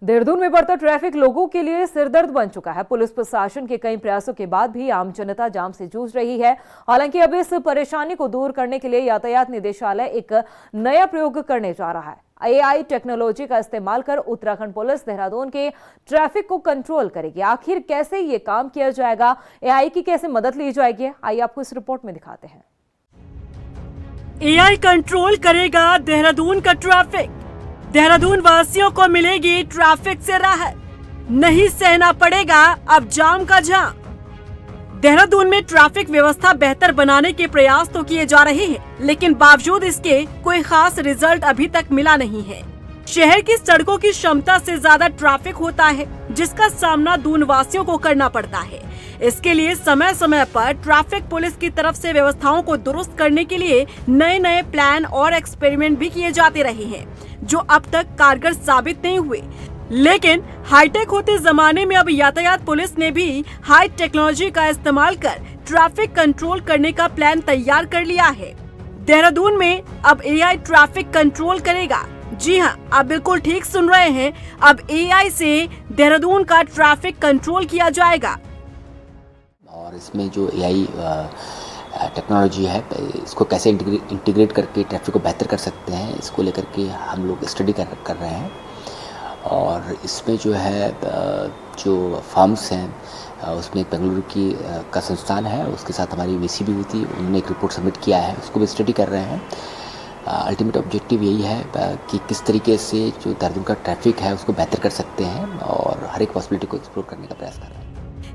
देहरादून में बढ़ता ट्रैफिक लोगों के लिए सिरदर्द बन चुका है। पुलिस प्रशासन के कई प्रयासों के बाद भी आम जनता जाम से जूझ रही है। हालांकि अब इस परेशानी को दूर करने के लिए यातायात निदेशालय एक नया प्रयोग करने जा रहा है। AI टेक्नोलॉजी का इस्तेमाल कर उत्तराखंड पुलिस देहरादून के ट्रैफिक को कंट्रोल करेगी। आखिर कैसे ये काम किया जाएगा, AI की कैसे मदद ली जाएगी, आइए आपको इस रिपोर्ट में दिखाते हैं। AI कंट्रोल करेगा देहरादून का ट्रैफिक। देहरादून वासियों को मिलेगी ट्रैफिक से राहत, नहीं सहना पड़ेगा अब जाम का जाम। देहरादून में ट्रैफिक व्यवस्था बेहतर बनाने के प्रयास तो किए जा रहे हैं, लेकिन बावजूद इसके कोई खास रिजल्ट अभी तक मिला नहीं है। शहर की सड़कों की क्षमता से ज्यादा ट्रैफिक होता है, जिसका सामना दून वासियों को करना पड़ता है। इसके लिए समय समय पर ट्रैफिक पुलिस की तरफ से व्यवस्थाओं को दुरुस्त करने के लिए नए नए प्लान और एक्सपेरिमेंट भी किए जाते रहे हैं, जो अब तक कारगर साबित नहीं हुए। लेकिन हाईटेक होते जमाने में अब यातायात पुलिस ने भी हाई टेक्नोलॉजी का इस्तेमाल कर ट्रैफिक कंट्रोल करने का प्लान तैयार कर लिया है। देहरादून में अब AI ट्रैफिक कंट्रोल करेगा। जी हाँ, आप बिल्कुल ठीक सुन रहे हैं, अब AI से देहरादून का ट्रैफिक कंट्रोल किया जाएगा। और इसमें जो AI टेक्नोलॉजी है, इसको कैसे इंटीग्रेट करके ट्रैफिक को बेहतर कर सकते हैं, इसको लेकर के हम लोग स्टडी कर रहे हैं। और इसमें जो है जो फर्म्स हैं, उसमें बेंगलुरु का संस्थान है, उसके साथ हमारी VC भी हुई थी, उन्होंने एक रिपोर्ट सबमिट किया है, उसको भी स्टडी कर रहे हैं। अल्टीमेट ऑब्जेक्टिव यही है कि किस तरीके से जो देहरादून का ट्रैफिक है उसको बेहतर कर सकते हैं और हर एक पॉसिबिलिटी को एक्सप्लोर करने का प्रयास कर रहे हैं।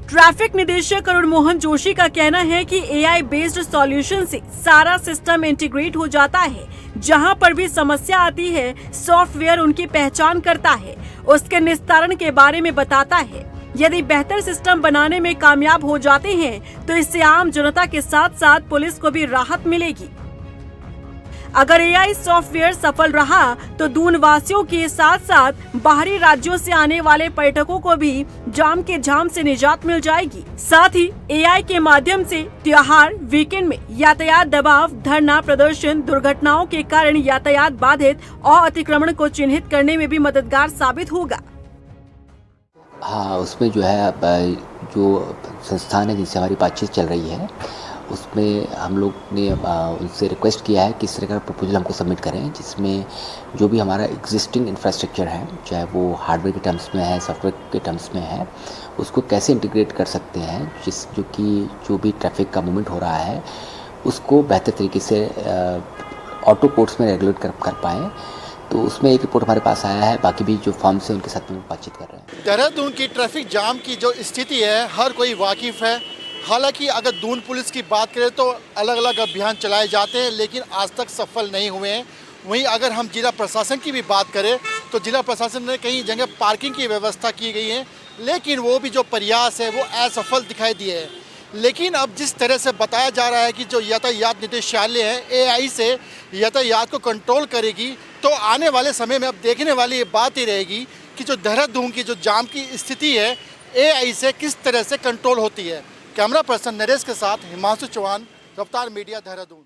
ट्रैफिक निदेशक अरुण मोहन जोशी का कहना है कि AI बेस्ड सॉल्यूशन से सारा सिस्टम इंटीग्रेट हो जाता है। जहां पर भी समस्या आती है, सॉफ्टवेयर उनकी पहचान करता है, उसके निस्तारण के बारे में बताता है। यदि बेहतर सिस्टम बनाने में कामयाब हो जाते हैं तो इससे आम जनता के साथ साथ पुलिस को भी राहत मिलेगी। अगर AI सॉफ्टवेयर सफल रहा तो दून वासियों के साथ साथ बाहरी राज्यों से आने वाले पर्यटकों को भी जाम के झाम से निजात मिल जाएगी। साथ ही AI के माध्यम से त्योहार, वीकेंड में यातायात दबाव, धरना प्रदर्शन, दुर्घटनाओं के कारण यातायात बाधित और अतिक्रमण को चिन्हित करने में भी मददगार साबित होगा। हाँ, उसमें जो है जो संस्थान है जिनसे हमारी बातचीत चल रही है, उसमें हम लोग ने उनसे रिक्वेस्ट किया है कि इस तरह का प्रपोजल हमको सबमिट करें, जिसमें जो भी हमारा एग्जिस्टिंग इंफ्रास्ट्रक्चर है, चाहे वो हार्डवेयर के टर्म्स में है, सॉफ्टवेयर के टर्म्स में है, उसको कैसे इंटीग्रेट कर सकते हैं, जो भी ट्रैफिक का मूवमेंट हो रहा है उसको बेहतर तरीके से ऑटो पोर्ट्स में रेगुलेट कर पाएँ। तो उसमें एक रिपोर्ट हमारे पास आया है, बाकी भी जो फर्म्स हैं उनके साथ में बातचीत कर रहे हैं। देहरादून की ट्रैफिक जाम की जो स्थिति है हर कोई वाकिफ़ है। हालांकि अगर दून पुलिस की बात करें तो अलग अलग अभियान चलाए जाते हैं, लेकिन आज तक सफल नहीं हुए हैं। वहीं अगर हम जिला प्रशासन की भी बात करें तो जिला प्रशासन ने कई जगह पार्किंग की व्यवस्था की गई है, लेकिन वो भी जो प्रयास है वो असफल दिखाई दिए हैं। लेकिन अब जिस तरह से बताया जा रहा है कि जो यातायात निदेशालय है AI से यातायात को कंट्रोल करेगी, तो आने वाले समय में अब देखने वाली ये बात ही रहेगी कि जो देहरादून की जो जाम की स्थिति है AI से किस तरह से कंट्रोल होती है। कैमरा पर्सन नरेश के साथ हिमांशु चौहान, रफ्तार मीडिया, देहरादून।